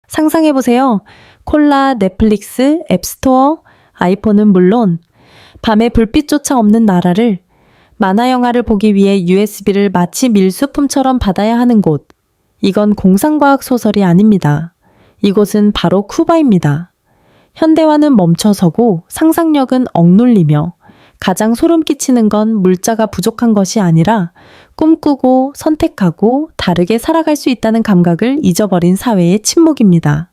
상상해보세요. 콜라, 넷플릭스, 앱스토어, 아이폰은 물론 밤에 불빛조차 없는 나라를 만화 영화를 보기 위해 USB를 마치 밀수품처럼 받아야 하는 곳. 이건 공상과학 소설이 아닙니다. 이곳은 바로 쿠바입니다. 현대화는 멈춰서고 상상력은 억눌리며 가장 소름 끼치는 건 물자가 부족한 것이 아니라 꿈꾸고 선택하고 다르게 살아갈 수 있다는 감각을 잊어버린 사회의 침묵입니다.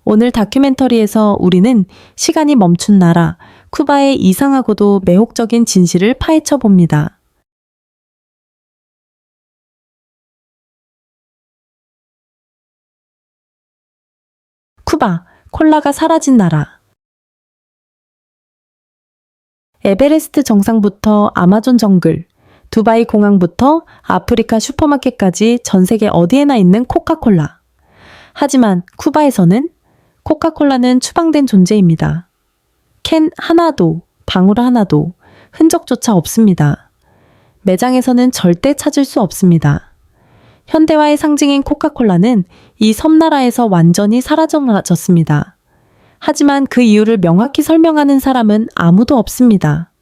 오늘 다큐멘터리에서 우리는 시간이 멈춘 나라, 쿠바의 이상하고도 매혹적인 진실을 파헤쳐 봅니다. 쿠바, 콜라가 사라진 나라. 에베레스트 정상부터 아마존 정글, 두바이 공항부터 아프리카 슈퍼마켓까지 전 세계 어디에나 있는 코카콜라. 하지만 쿠바에서는 코카콜라는 추방된 존재입니다. 캔 하나도, 방울 하나도, 흔적조차 없습니다. 매장에서는 절대 찾을 수 없습니다. 현대화의 상징인 코카콜라는 이 섬나라에서 완전히 사라졌습니다. 하지만 그 이유를 명확히 설명하는 사람은 아무도 없습니다.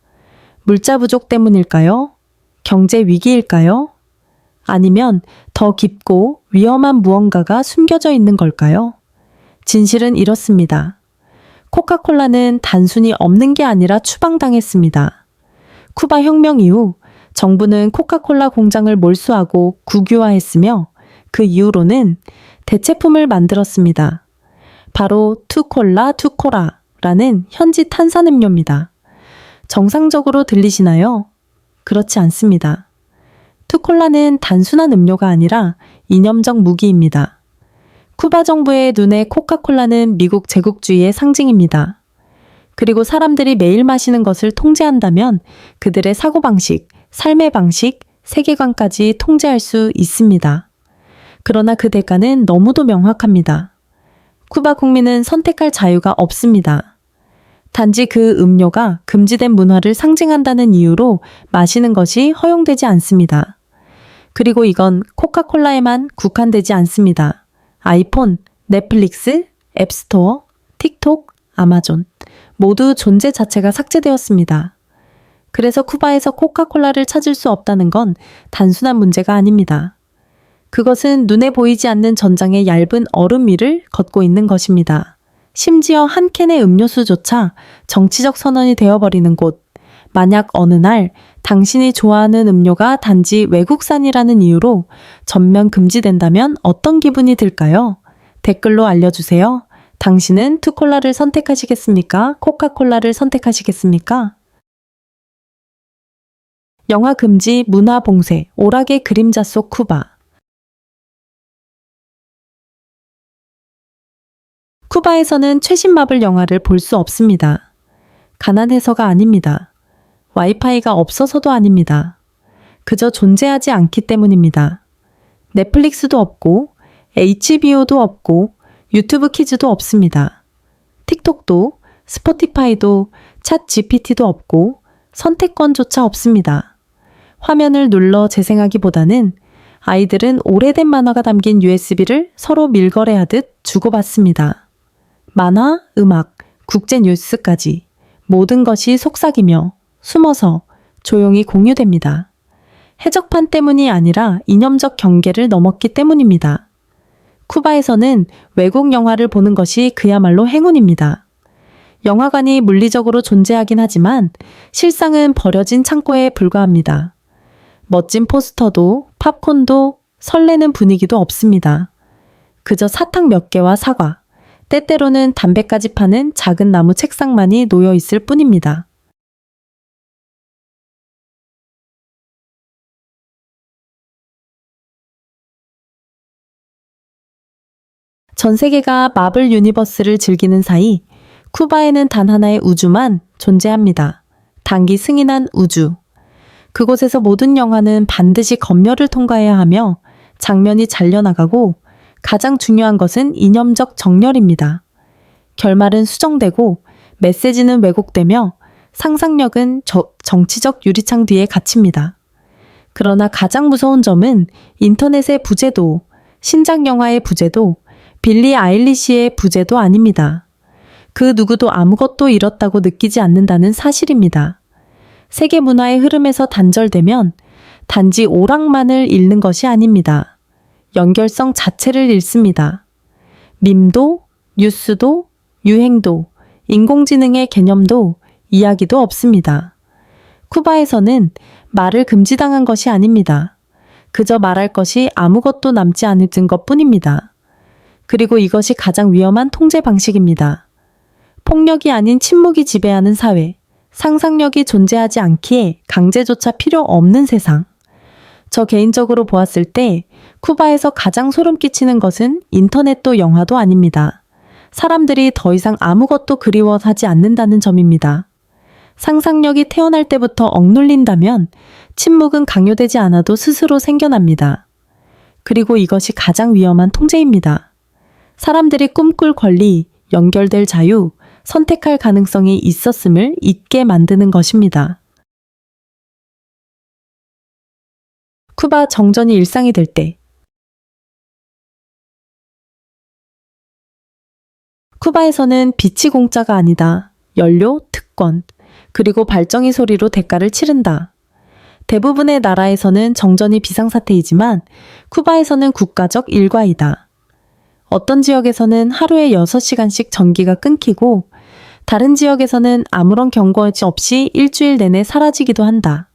물자 부족 때문일까요? 경제 위기일까요? 아니면 더 깊고 위험한 무언가가 숨겨져 있는 걸까요? 진실은 이렇습니다. 코카콜라는 단순히 없는 게 아니라 추방당했습니다. 쿠바 혁명 이후 정부는 코카콜라 공장을 몰수하고 국유화했으며 그 이후로는 대체품을 만들었습니다. 바로 투콜라 투코라라는 현지 탄산음료입니다. 정상적으로 들리시나요? 그렇지 않습니다. 투콜라는 단순한 음료가 아니라 이념적 무기입니다. 쿠바 정부의 눈에 코카콜라는 미국 제국주의의 상징입니다. 그리고 사람들이 매일 마시는 것을 통제한다면 그들의 사고방식, 삶의 방식, 세계관까지 통제할 수 있습니다. 그러나 그 대가는 너무도 명확합니다. 쿠바 국민은 선택할 자유가 없습니다. 단지 그 음료가 금지된 문화를 상징한다는 이유로 마시는 것이 허용되지 않습니다. 그리고 이건 코카콜라에만 국한되지 않습니다. 아이폰, 넷플릭스, 앱스토어, 틱톡, 아마존 모두 존재 자체가 삭제되었습니다. 그래서 쿠바에서 코카콜라를 찾을 수 없다는 건 단순한 문제가 아닙니다. 그것은 눈에 보이지 않는 전장의 얇은 얼음 위를 걷고 있는 것입니다. 심지어 한 캔의 음료수조차 정치적 선언이 되어버리는 곳. 만약 어느 날 당신이 좋아하는 음료가 단지 외국산이라는 이유로 전면 금지된다면 어떤 기분이 들까요? 댓글로 알려주세요. 당신은 투콜라를 선택하시겠습니까? 코카콜라를 선택하시겠습니까? 영화 금지, 문화 봉쇄, 오락의 그림자 속 쿠바. 쿠바에서는 최신 마블 영화를 볼 수 없습니다. 가난해서가 아닙니다. 와이파이가 없어서도 아닙니다. 그저 존재하지 않기 때문입니다. 넷플릭스도 없고, HBO도 없고, 유튜브 키즈도 없습니다. 틱톡도, 스포티파이도, 챗 GPT도 없고, 선택권조차 없습니다. 화면을 눌러 재생하기보다는 아이들은 오래된 만화가 담긴 USB를 서로 밀거래하듯 주고받습니다. 만화, 음악, 국제 뉴스까지 모든 것이 속삭이며 숨어서 조용히 공유됩니다. 해적판 때문이 아니라 이념적 경계를 넘었기 때문입니다. 쿠바에서는 외국 영화를 보는 것이 그야말로 행운입니다. 영화관이 물리적으로 존재하긴 하지만 실상은 버려진 창고에 불과합니다. 멋진 포스터도 팝콘도 설레는 분위기도 없습니다. 그저 사탕 몇 개와 사과, 때때로는 담배까지 파는 작은 나무 책상만이 놓여 있을 뿐입니다. 전 세계가 마블 유니버스를 즐기는 사이 쿠바에는 단 하나의 우주만 존재합니다. 단기 승인한 우주. 그곳에서 모든 영화는 반드시 검열을 통과해야 하며 장면이 잘려나가고 가장 중요한 것은 이념적 정렬입니다. 결말은 수정되고 메시지는 왜곡되며 상상력은 정치적 유리창 뒤에 갇힙니다. 그러나 가장 무서운 점은 인터넷의 부재도, 신작 영화의 부재도, 빌리 아일리시의 부재도 아닙니다. 그 누구도 아무것도 잃었다고 느끼지 않는다는 사실입니다. 세계 문화의 흐름에서 단절되면 단지 오락만을 잃는 것이 아닙니다. 연결성 자체를 잃습니다. 밈도, 뉴스도, 유행도, 인공지능의 개념도, 이야기도 없습니다. 쿠바에서는 말을 금지당한 것이 아닙니다. 그저 말할 것이 아무것도 남지 않은 것뿐입니다. 그리고 이것이 가장 위험한 통제 방식입니다. 폭력이 아닌 침묵이 지배하는 사회, 상상력이 존재하지 않기에 강제조차 필요 없는 세상. 저 개인적으로 보았을 때 쿠바에서 가장 소름 끼치는 것은 인터넷도 영화도 아닙니다. 사람들이 더 이상 아무것도 그리워하지 않는다는 점입니다. 상상력이 태어날 때부터 억눌린다면 침묵은 강요되지 않아도 스스로 생겨납니다. 그리고 이것이 가장 위험한 통제입니다. 사람들이 꿈꿀 권리, 연결될 자유, 선택할 가능성이 있었음을 잊게 만드는 것입니다. 쿠바 정전이 일상이 될 때 쿠바에서는 빛이 공짜가 아니다. 연료, 특권, 그리고 발전기 소리로 대가를 치른다. 대부분의 나라에서는 정전이 비상사태이지만 쿠바에서는 국가적 일과이다. 어떤 지역에서는 하루에 6시간씩 전기가 끊기고 다른 지역에서는 아무런 경고 없이 일주일 내내 사라지기도 한다.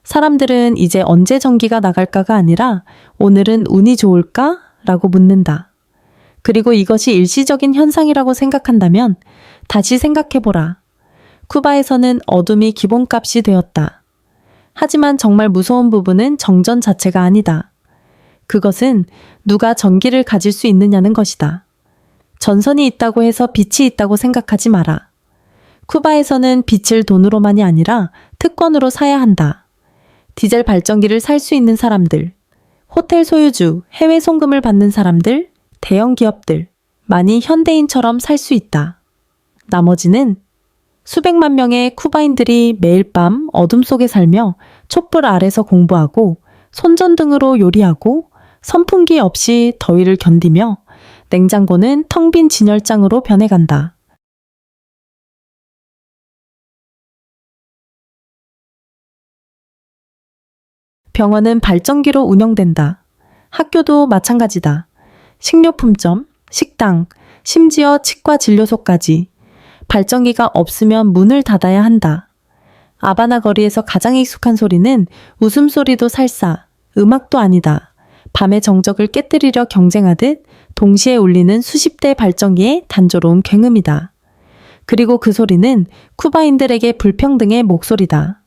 사람들은 이제 언제 전기가 나갈까가 아니라 오늘은 운이 좋을까? 라고 묻는다. 그리고 이것이 일시적인 현상이라고 생각한다면 다시 생각해보라. 쿠바에서는 어둠이 기본값이 되었다. 하지만 정말 무서운 부분은 정전 자체가 아니다. 그것은 누가 전기를 가질 수 있느냐는 것이다. 전선이 있다고 해서 빛이 있다고 생각하지 마라. 쿠바에서는 빛을 돈으로만이 아니라 특권으로 사야 한다. 디젤 발전기를 살 수 있는 사람들, 호텔 소유주, 해외 송금을 받는 사람들, 대형 기업들, 많이 현대인처럼 살 수 있다. 나머지는 수백만 명의 쿠바인들이 매일 밤 어둠 속에 살며 촛불 아래서 공부하고 손전등으로 요리하고 선풍기 없이 더위를 견디며 냉장고는 텅 빈 진열장으로 변해간다. 병원은 발전기로 운영된다. 학교도 마찬가지다. 식료품점, 식당, 심지어 치과 진료소까지 발전기가 없으면 문을 닫아야 한다. 아바나 거리에서 가장 익숙한 소리는 웃음소리도 살사, 음악도 아니다. 밤의 정적을 깨뜨리려 경쟁하듯 동시에 울리는 수십 대 발전기의 단조로운 굉음이다. 그리고 그 소리는 쿠바인들에게 불평등의 목소리다.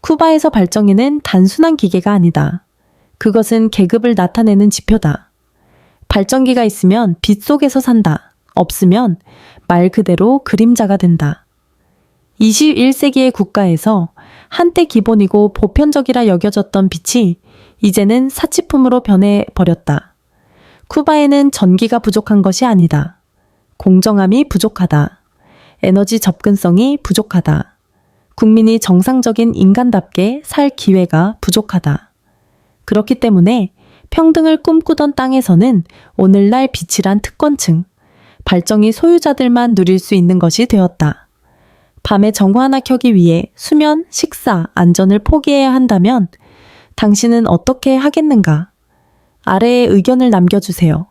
쿠바에서 발전기는 단순한 기계가 아니다. 그것은 계급을 나타내는 지표다. 발전기가 있으면 빛 속에서 산다. 없으면 말 그대로 그림자가 된다. 21세기의 국가에서 한때 기본이고 보편적이라 여겨졌던 빛이 이제는 사치품으로 변해버렸다. 쿠바에는 전기가 부족한 것이 아니다. 공정함이 부족하다. 에너지 접근성이 부족하다. 국민이 정상적인 인간답게 살 기회가 부족하다. 그렇기 때문에 평등을 꿈꾸던 땅에서는 오늘날 빛이란 특권층, 발전기 소유자들만 누릴 수 있는 것이 되었다. 밤에 전구 하나 켜기 위해 수면, 식사, 안전을 포기해야 한다면 당신은 어떻게 하겠는가? 아래에 의견을 남겨주세요.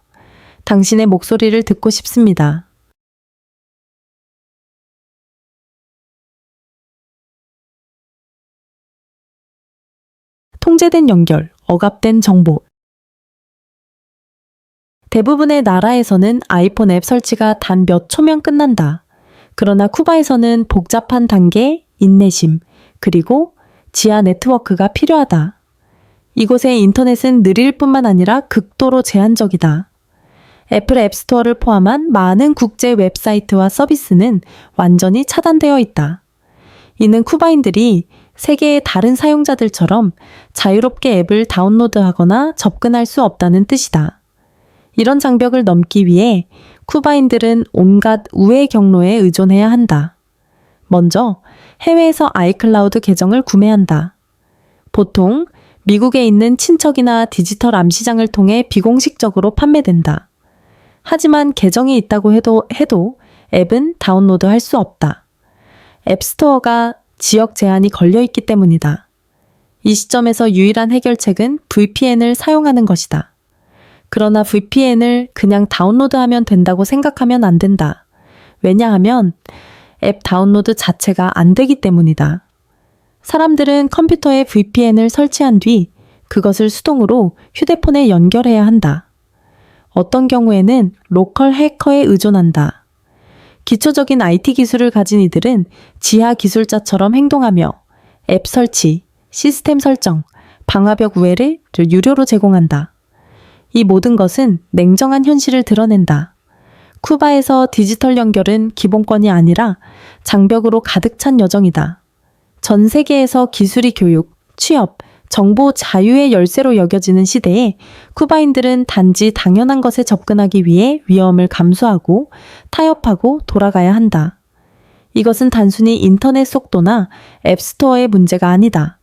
당신의 목소리를 듣고 싶습니다. 통제된 연결, 억압된 정보. 대부분의 나라에서는 아이폰 앱 설치가 단 몇 초면 끝난다. 그러나 쿠바에서는 복잡한 단계, 인내심, 그리고 지하 네트워크가 필요하다. 이곳의 인터넷은 느릴 뿐만 아니라 극도로 제한적이다. 애플 앱스토어를 포함한 많은 국제 웹사이트와 서비스는 완전히 차단되어 있다. 이는 쿠바인들이 세계의 다른 사용자들처럼 자유롭게 앱을 다운로드하거나 접근할 수 없다는 뜻이다. 이런 장벽을 넘기 위해 쿠바인들은 온갖 우회 경로에 의존해야 한다. 먼저 해외에서 아이클라우드 계정을 구매한다. 보통 미국에 있는 친척이나 디지털 암시장을 통해 비공식적으로 판매된다. 하지만 계정이 있다고 해도 앱은 다운로드할 수 없다. 앱스토어가 지역 제한이 걸려 있기 때문이다. 이 시점에서 유일한 해결책은 VPN을 사용하는 것이다. 그러나 VPN을 그냥 다운로드하면 된다고 생각하면 안 된다. 왜냐하면 앱 다운로드 자체가 안 되기 때문이다. 사람들은 컴퓨터에 VPN을 설치한 뒤 그것을 수동으로 휴대폰에 연결해야 한다. 어떤 경우에는 로컬 해커에 의존한다. 기초적인 IT 기술을 가진 이들은 지하 기술자처럼 행동하며 앱 설치, 시스템 설정, 방화벽 우회를 유료로 제공한다. 이 모든 것은 냉정한 현실을 드러낸다. 쿠바에서 디지털 연결은 기본권이 아니라 장벽으로 가득 찬 여정이다. 전 세계에서 기술이 교육, 취업, 정보 자유의 열쇠로 여겨지는 시대에 쿠바인들은 단지 당연한 것에 접근하기 위해 위험을 감수하고 타협하고 돌아가야 한다. 이것은 단순히 인터넷 속도나 앱스토어의 문제가 아니다.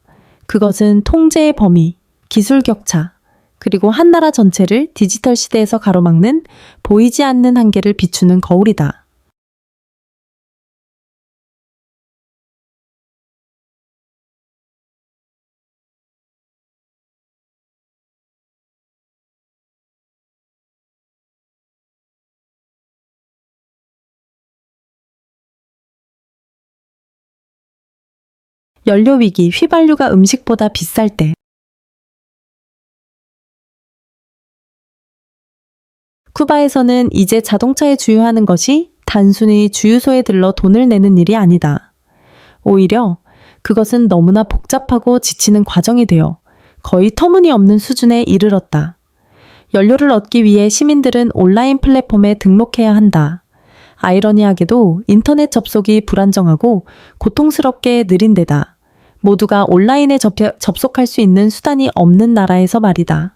그것은 통제의 범위, 기술 격차, 그리고 한 나라 전체를 디지털 시대에서 가로막는 보이지 않는 한계를 비추는 거울이다. 연료 위기, 휘발유가 음식보다 비쌀 때 쿠바에서는 이제 자동차에 주유하는 것이 단순히 주유소에 들러 돈을 내는 일이 아니다. 오히려 그것은 너무나 복잡하고 지치는 과정이 되어 거의 터무니없는 수준에 이르렀다. 연료를 얻기 위해 시민들은 온라인 플랫폼에 등록해야 한다. 아이러니하게도 인터넷 접속이 불안정하고 고통스럽게 느린 데다 모두가 온라인에 접속할 수 있는 수단이 없는 나라에서 말이다.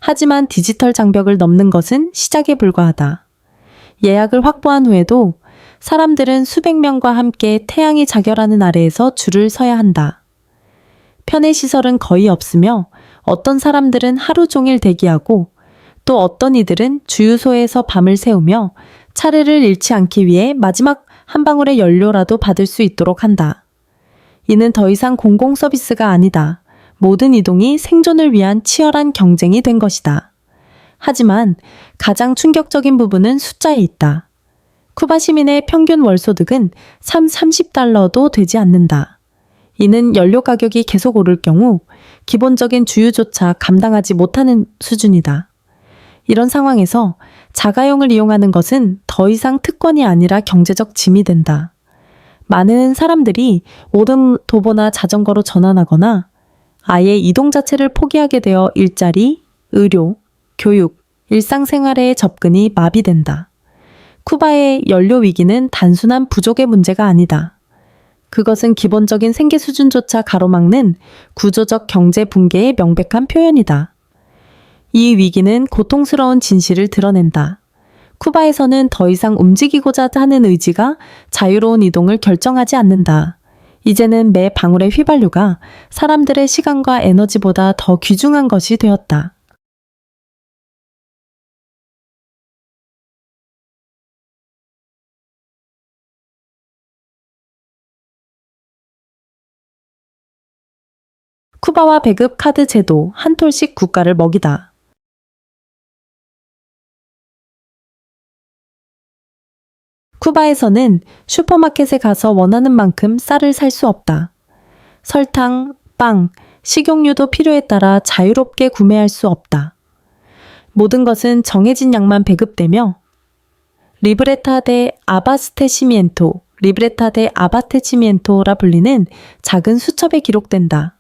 하지만 디지털 장벽을 넘는 것은 시작에 불과하다. 예약을 확보한 후에도 사람들은 수백 명과 함께 태양이 자결하는 아래에서 줄을 서야 한다. 편의 시설은 거의 없으며 어떤 사람들은 하루 종일 대기하고 또 어떤 이들은 주유소에서 밤을 새우며 차례를 잃지 않기 위해 마지막 한 방울의 연료라도 받을 수 있도록 한다. 이는 더 이상 공공 서비스가 아니다. 모든 이동이 생존을 위한 치열한 경쟁이 된 것이다. 하지만 가장 충격적인 부분은 숫자에 있다. 쿠바 시민의 평균 월소득은 30달러도 되지 않는다. 이는 연료 가격이 계속 오를 경우 기본적인 주유조차 감당하지 못하는 수준이다. 이런 상황에서 자가용을 이용하는 것은 더 이상 특권이 아니라 경제적 짐이 된다. 많은 사람들이 오름도보나 자전거로 전환하거나 아예 이동 자체를 포기하게 되어 일자리, 의료, 교육, 일상생활의 접근이 마비된다. 쿠바의 연료 위기는 단순한 부족의 문제가 아니다. 그것은 기본적인 생계 수준조차 가로막는 구조적 경제 붕괴의 명백한 표현이다. 이 위기는 고통스러운 진실을 드러낸다. 쿠바에서는 더 이상 움직이고자 하는 의지가 자유로운 이동을 결정하지 않는다. 이제는 매 방울의 휘발유가 사람들의 시간과 에너지보다 더 귀중한 것이 되었다. 쿠바와 배급 카드 제도, 한 톨씩 국가를 먹이다. 쿠바에서는 슈퍼마켓에 가서 원하는 만큼 쌀을 살 수 없다. 설탕, 빵, 식용유도 필요에 따라 자유롭게 구매할 수 없다. 모든 것은 정해진 양만 배급되며 리브레타 데 아바스테시미엔토, 리브레타 데 아바테치미엔토라 불리는 작은 수첩에 기록된다.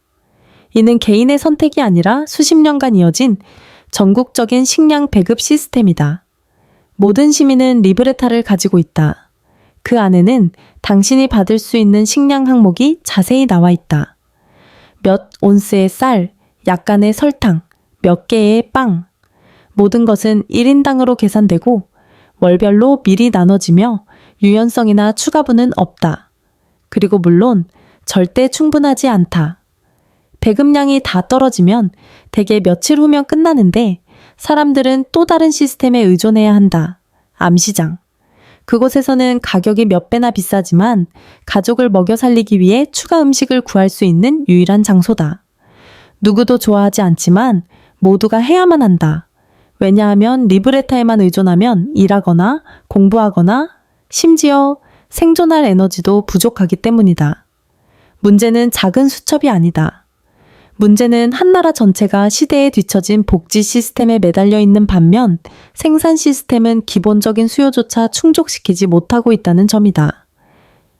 이는 개인의 선택이 아니라 수십 년간 이어진 전국적인 식량 배급 시스템이다. 모든 시민은 리브레타를 가지고 있다. 그 안에는 당신이 받을 수 있는 식량 항목이 자세히 나와 있다. 몇 온스의 쌀, 약간의 설탕, 몇 개의 빵. 모든 것은 1인당으로 계산되고 월별로 미리 나눠지며 유연성이나 추가분은 없다. 그리고 물론 절대 충분하지 않다. 배급량이 다 떨어지면 대개 며칠 후면 끝나는데 사람들은 또 다른 시스템에 의존해야 한다. 암시장. 그곳에서는 가격이 몇 배나 비싸지만 가족을 먹여 살리기 위해 추가 음식을 구할 수 있는 유일한 장소다. 누구도 좋아하지 않지만 모두가 해야만 한다. 왜냐하면 리브레타에만 의존하면 일하거나 공부하거나 심지어 생존할 에너지도 부족하기 때문이다. 문제는 작은 수첩이 아니다. 문제는 한 나라 전체가 시대에 뒤처진 복지 시스템에 매달려 있는 반면 생산 시스템은 기본적인 수요조차 충족시키지 못하고 있다는 점이다.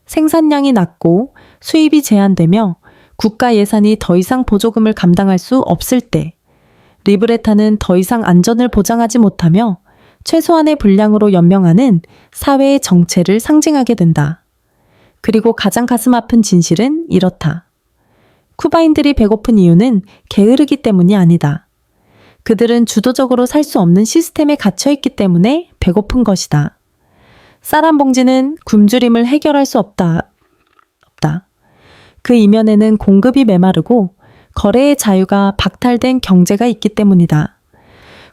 생산량이 낮고 수입이 제한되며 국가 예산이 더 이상 보조금을 감당할 수 없을 때 리브레타는 더 이상 안전을 보장하지 못하며 최소한의 분량으로 연명하는 사회의 정체를 상징하게 된다. 그리고 가장 가슴 아픈 진실은 이렇다. 쿠바인들이 배고픈 이유는 게으르기 때문이 아니다. 그들은 주도적으로 살 수 없는 시스템에 갇혀있기 때문에 배고픈 것이다. 쌀 한 봉지는 굶주림을 해결할 수 없다. 그 이면에는 공급이 메마르고 거래의 자유가 박탈된 경제가 있기 때문이다.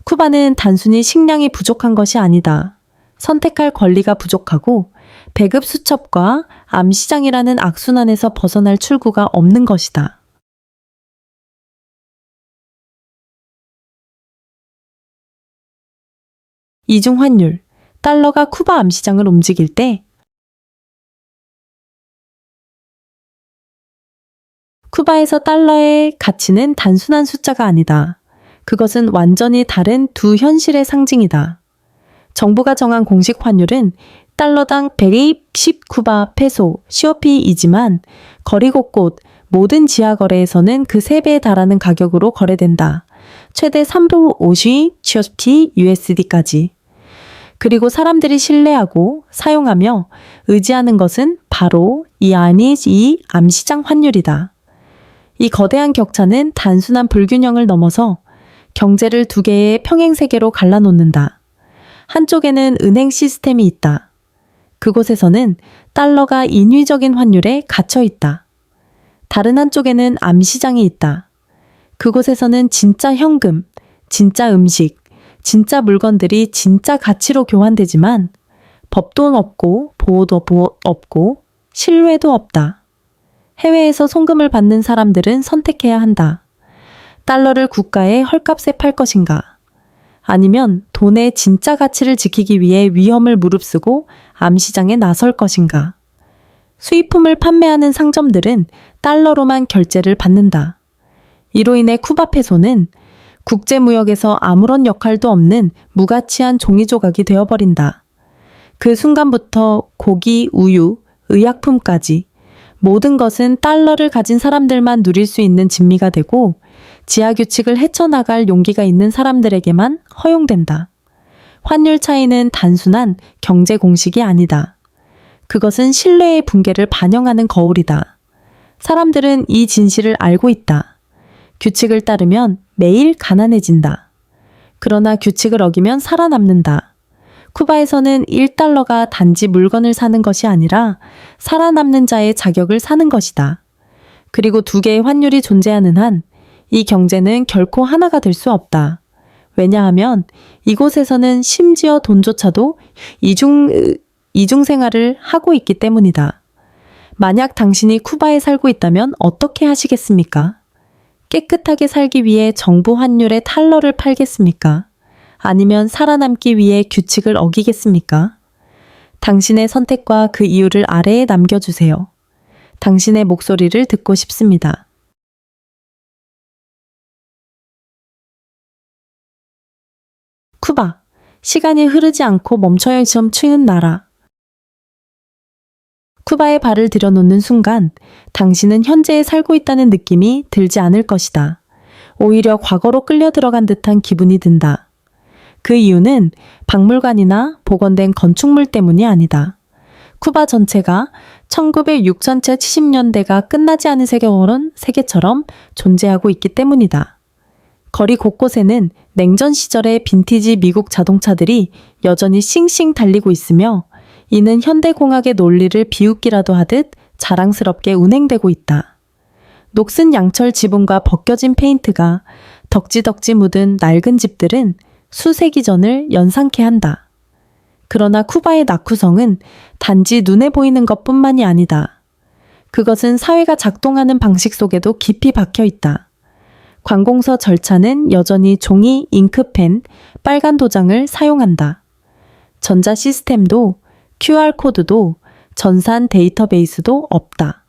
쿠바는 단순히 식량이 부족한 것이 아니다. 선택할 권리가 부족하고 배급 수첩과 암시장이라는 악순환에서 벗어날 출구가 없는 것이다. 이중 환율. 달러가 쿠바 암시장을 움직일 때 쿠바에서 달러의 가치는 단순한 숫자가 아니다. 그것은 완전히 다른 두 현실의 상징이다. 정부가 정한 공식 환율은 달러당 120 쿠바 페소 COP이지만 거리 곳곳 모든 지하 거래에서는 그 3배에 달하는 가격으로 거래된다. 최대 350 COP USD까지. 그리고 사람들이 신뢰하고 사용하며 의지하는 것은 바로 이 암시장 환율이다. 이 거대한 격차는 단순한 불균형을 넘어서 경제를 두 개의 평행세계로 갈라놓는다. 한쪽에는 은행 시스템이 있다. 그곳에서는 달러가 인위적인 환율에 갇혀 있다. 다른 한쪽에는 암시장이 있다. 그곳에서는 진짜 현금, 진짜 음식, 진짜 물건들이 진짜 가치로 교환되지만 법도 없고 보호도 없고 신뢰도 없다. 해외에서 송금을 받는 사람들은 선택해야 한다. 달러를 국가에 헐값에 팔 것인가? 아니면 돈의 진짜 가치를 지키기 위해 위험을 무릅쓰고 암시장에 나설 것인가? 수입품을 판매하는 상점들은 달러로만 결제를 받는다. 이로 인해 쿠바 페소는 국제무역에서 아무런 역할도 없는 무가치한 종이 조각이 되어버린다. 그 순간부터 고기, 우유, 의약품까지 모든 것은 달러를 가진 사람들만 누릴 수 있는 진미가 되고 지하 규칙을 헤쳐나갈 용기가 있는 사람들에게만 허용된다. 환율 차이는 단순한 경제 공식이 아니다. 그것은 신뢰의 붕괴를 반영하는 거울이다. 사람들은 이 진실을 알고 있다. 규칙을 따르면 매일 가난해진다. 그러나 규칙을 어기면 살아남는다. 쿠바에서는 1달러가 단지 물건을 사는 것이 아니라 살아남는 자의 자격을 사는 것이다. 그리고 두 개의 환율이 존재하는 한 이 경제는 결코 하나가 될 수 없다. 왜냐하면 이곳에서는 심지어 돈조차도 이중 생활을 하고 있기 때문이다. 만약 당신이 쿠바에 살고 있다면 어떻게 하시겠습니까? 깨끗하게 살기 위해 정부 환율에 달러를 팔겠습니까? 아니면 살아남기 위해 규칙을 어기겠습니까? 당신의 선택과 그 이유를 아래에 남겨주세요. 당신의 목소리를 듣고 싶습니다. 쿠바. 시간이 흐르지 않고 멈춰있는 나라. 쿠바에 발을 들여놓는 순간 당신은 현재에 살고 있다는 느낌이 들지 않을 것이다. 오히려 과거로 끌려 들어간 듯한 기분이 든다. 그 이유는 박물관이나 복원된 건축물 때문이 아니다. 쿠바 전체가 1960년대가 끝나지 않은 세계처럼 존재하고 있기 때문이다. 거리 곳곳에는 냉전 시절의 빈티지 미국 자동차들이 여전히 싱싱 달리고 있으며 이는 현대공학의 논리를 비웃기라도 하듯 자랑스럽게 운행되고 있다. 녹슨 양철 지붕과 벗겨진 페인트가 덕지덕지 묻은 낡은 집들은 수세기 전을 연상케 한다. 그러나 쿠바의 낙후성은 단지 눈에 보이는 것뿐만이 아니다. 그것은 사회가 작동하는 방식 속에도 깊이 박혀 있다. 관공서 절차는 여전히 종이, 잉크펜, 빨간 도장을 사용한다. 전자 시스템도 QR코드도 전산 데이터베이스도 없다.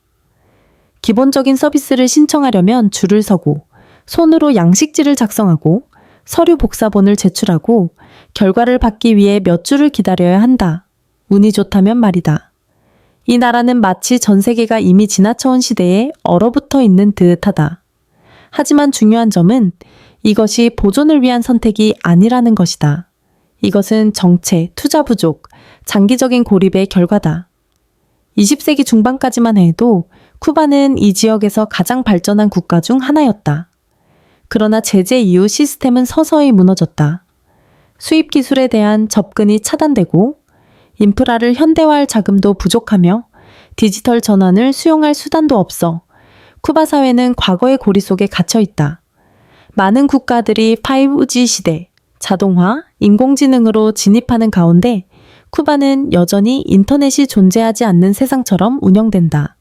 기본적인 서비스를 신청하려면 줄을 서고 손으로 양식지를 작성하고 서류 복사본을 제출하고 결과를 받기 위해 몇 주를 기다려야 한다. 운이 좋다면 말이다. 이 나라는 마치 전 세계가 이미 지나쳐온 시대에 얼어붙어 있는 듯하다. 하지만 중요한 점은 이것이 보존을 위한 선택이 아니라는 것이다. 이것은 정체, 투자 부족, 장기적인 고립의 결과다. 20세기 중반까지만 해도 쿠바는 이 지역에서 가장 발전한 국가 중 하나였다. 그러나 제재 이후 시스템은 서서히 무너졌다. 수입 기술에 대한 접근이 차단되고 인프라를 현대화할 자금도 부족하며 디지털 전환을 수용할 수단도 없어 쿠바 사회는 과거의 고리 속에 갇혀 있다. 많은 국가들이 5G 시대, 자동화, 인공지능으로 진입하는 가운데 쿠바는 여전히 인터넷이 존재하지 않는 세상처럼 운영된다.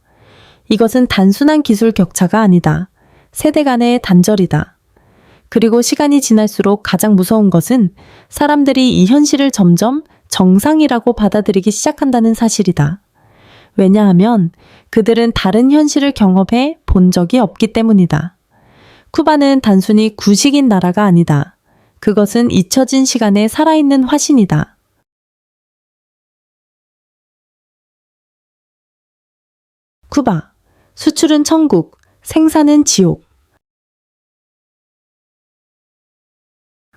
이것은 단순한 기술 격차가 아니다. 세대 간의 단절이다. 그리고 시간이 지날수록 가장 무서운 것은 사람들이 이 현실을 점점 정상이라고 받아들이기 시작한다는 사실이다. 왜냐하면 그들은 다른 현실을 경험해 본 적이 없기 때문이다. 쿠바는 단순히 구식인 나라가 아니다. 그것은 잊혀진 시간에 살아있는 화신이다. 쿠바, 수출은 천국, 생산은 지옥.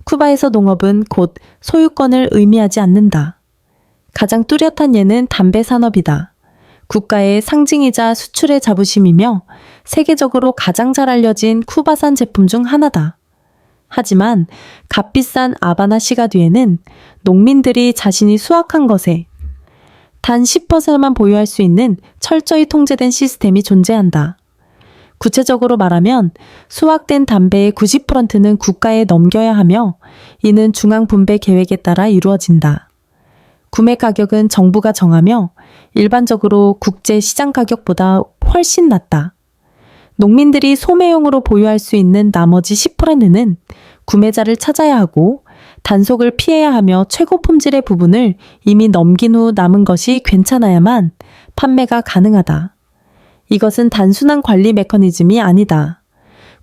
쿠바에서 농업은 곧 소유권을 의미하지 않는다. 가장 뚜렷한 예는 담배 산업이다. 국가의 상징이자 수출의 자부심이며 세계적으로 가장 잘 알려진 쿠바산 제품 중 하나다. 하지만 값비싼 아바나 시가뒤에는 농민들이 자신이 수확한 것에 단 10%만 보유할 수 있는 철저히 통제된 시스템이 존재한다. 구체적으로 말하면 수확된 담배의 90%는 국가에 넘겨야 하며 이는 중앙분배 계획에 따라 이루어진다. 구매 가격은 정부가 정하며 일반적으로 국제 시장 가격보다 훨씬 낮다. 농민들이 소매용으로 보유할 수 있는 나머지 10%는 구매자를 찾아야 하고 단속을 피해야 하며 최고 품질의 부분을 이미 넘긴 후 남은 것이 괜찮아야만 판매가 가능하다. 이것은 단순한 관리 메커니즘이 아니다.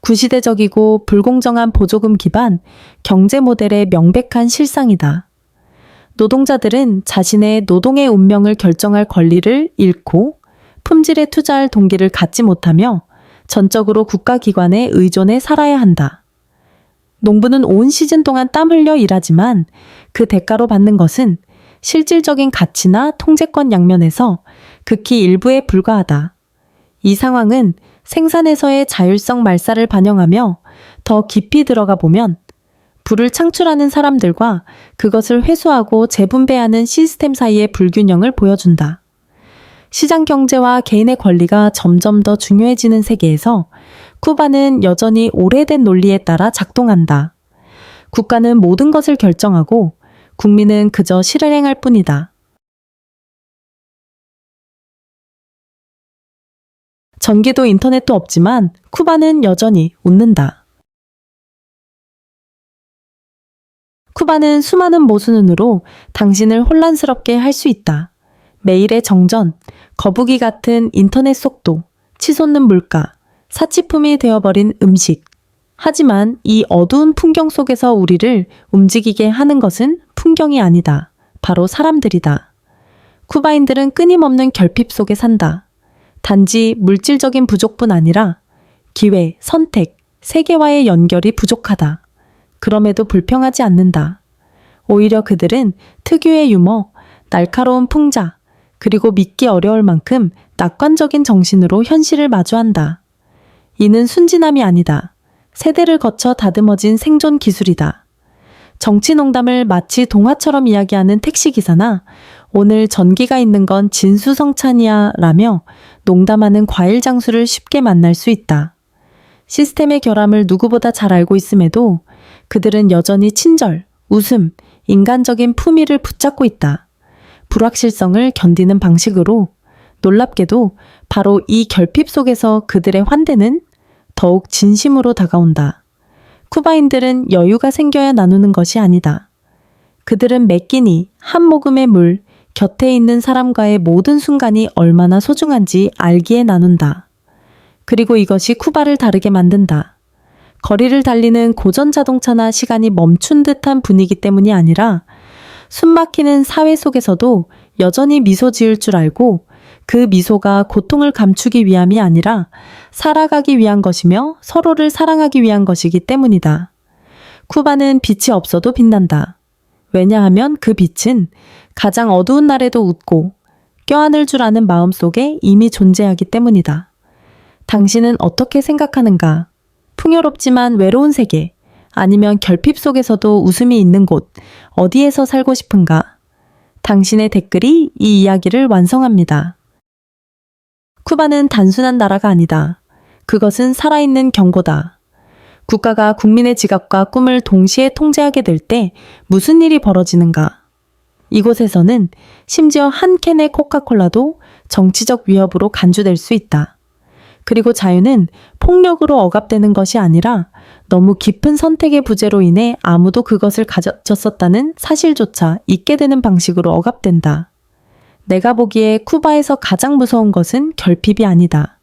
구시대적이고 불공정한 보조금 기반 경제 모델의 명백한 실상이다. 노동자들은 자신의 노동의 운명을 결정할 권리를 잃고 품질에 투자할 동기를 갖지 못하며 전적으로 국가기관에 의존해 살아야 한다. 농부는 온 시즌 동안 땀 흘려 일하지만 그 대가로 받는 것은 실질적인 가치나 통제권 양면에서 극히 일부에 불과하다. 이 상황은 생산에서의 자율성 말살을 반영하며 더 깊이 들어가 보면 부를 창출하는 사람들과 그것을 회수하고 재분배하는 시스템 사이의 불균형을 보여준다. 시장 경제와 개인의 권리가 점점 더 중요해지는 세계에서 쿠바는 여전히 오래된 논리에 따라 작동한다. 국가는 모든 것을 결정하고 국민은 그저 실행할 뿐이다. 전기도 인터넷도 없지만 쿠바는 여전히 웃는다. 쿠바는 수많은 모순으로 당신을 혼란스럽게 할 수 있다. 매일의 정전, 거북이 같은 인터넷 속도, 치솟는 물가, 사치품이 되어버린 음식. 하지만 이 어두운 풍경 속에서 우리를 움직이게 하는 것은 풍경이 아니다. 바로 사람들이다. 쿠바인들은 끊임없는 결핍 속에 산다. 단지 물질적인 부족뿐 아니라 기회, 선택, 세계와의 연결이 부족하다. 그럼에도 불평하지 않는다. 오히려 그들은 특유의 유머, 날카로운 풍자, 그리고 믿기 어려울 만큼 낙관적인 정신으로 현실을 마주한다. 이는 순진함이 아니다. 세대를 거쳐 다듬어진 생존 기술이다. 정치 농담을 마치 동화처럼 이야기하는 택시기사나 오늘 전기가 있는 건 진수성찬이야 라며 농담하는 과일 장수를 쉽게 만날 수 있다. 시스템의 결함을 누구보다 잘 알고 있음에도 그들은 여전히 친절, 웃음, 인간적인 품위를 붙잡고 있다. 불확실성을 견디는 방식으로. 놀랍게도 바로 이 결핍 속에서 그들의 환대는 더욱 진심으로 다가온다. 쿠바인들은 여유가 생겨야 나누는 것이 아니다. 그들은 매 끼니 한 모금의 물, 곁에 있는 사람과의 모든 순간이 얼마나 소중한지 알기에 나눈다. 그리고 이것이 쿠바를 다르게 만든다. 거리를 달리는 고전 자동차나 시간이 멈춘 듯한 분위기 때문이 아니라 숨막히는 사회 속에서도 여전히 미소 지을 줄 알고 그 미소가 고통을 감추기 위함이 아니라 살아가기 위한 것이며 서로를 사랑하기 위한 것이기 때문이다. 쿠바는 빛이 없어도 빛난다. 왜냐하면 그 빛은 가장 어두운 날에도 웃고 껴안을 줄 아는 마음 속에 이미 존재하기 때문이다. 당신은 어떻게 생각하는가? 풍요롭지만 외로운 세계, 아니면 결핍 속에서도 웃음이 있는 곳, 어디에서 살고 싶은가? 당신의 댓글이 이 이야기를 완성합니다. 쿠바는 단순한 나라가 아니다. 그것은 살아있는 경고다. 국가가 국민의 지갑과 꿈을 동시에 통제하게 될 때 무슨 일이 벌어지는가? 이곳에서는 심지어 한 캔의 코카콜라도 정치적 위협으로 간주될 수 있다. 그리고 자유는 폭력으로 억압되는 것이 아니라 너무 깊은 선택의 부재로 인해 아무도 그것을 가졌었다는 사실조차 잊게 되는 방식으로 억압된다. 내가 보기에 쿠바에서 가장 무서운 것은 결핍이 아니다.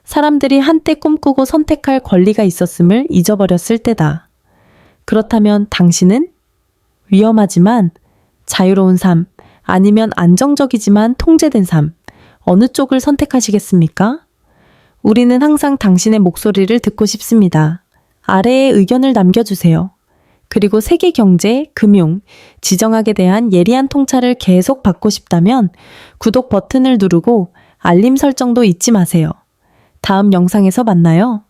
사람들이 한때 꿈꾸고 선택할 권리가 있었음을 잊어버렸을 때다. 그렇다면 당신은 위험하지만 자유로운 삶, 아니면 안정적이지만 통제된 삶, 어느 쪽을 선택하시겠습니까? 우리는 항상 당신의 목소리를 듣고 싶습니다. 아래에 의견을 남겨주세요. 그리고 세계 경제, 금융, 지정학에 대한 예리한 통찰을 계속 받고 싶다면 구독 버튼을 누르고 알림 설정도 잊지 마세요. 다음 영상에서 만나요.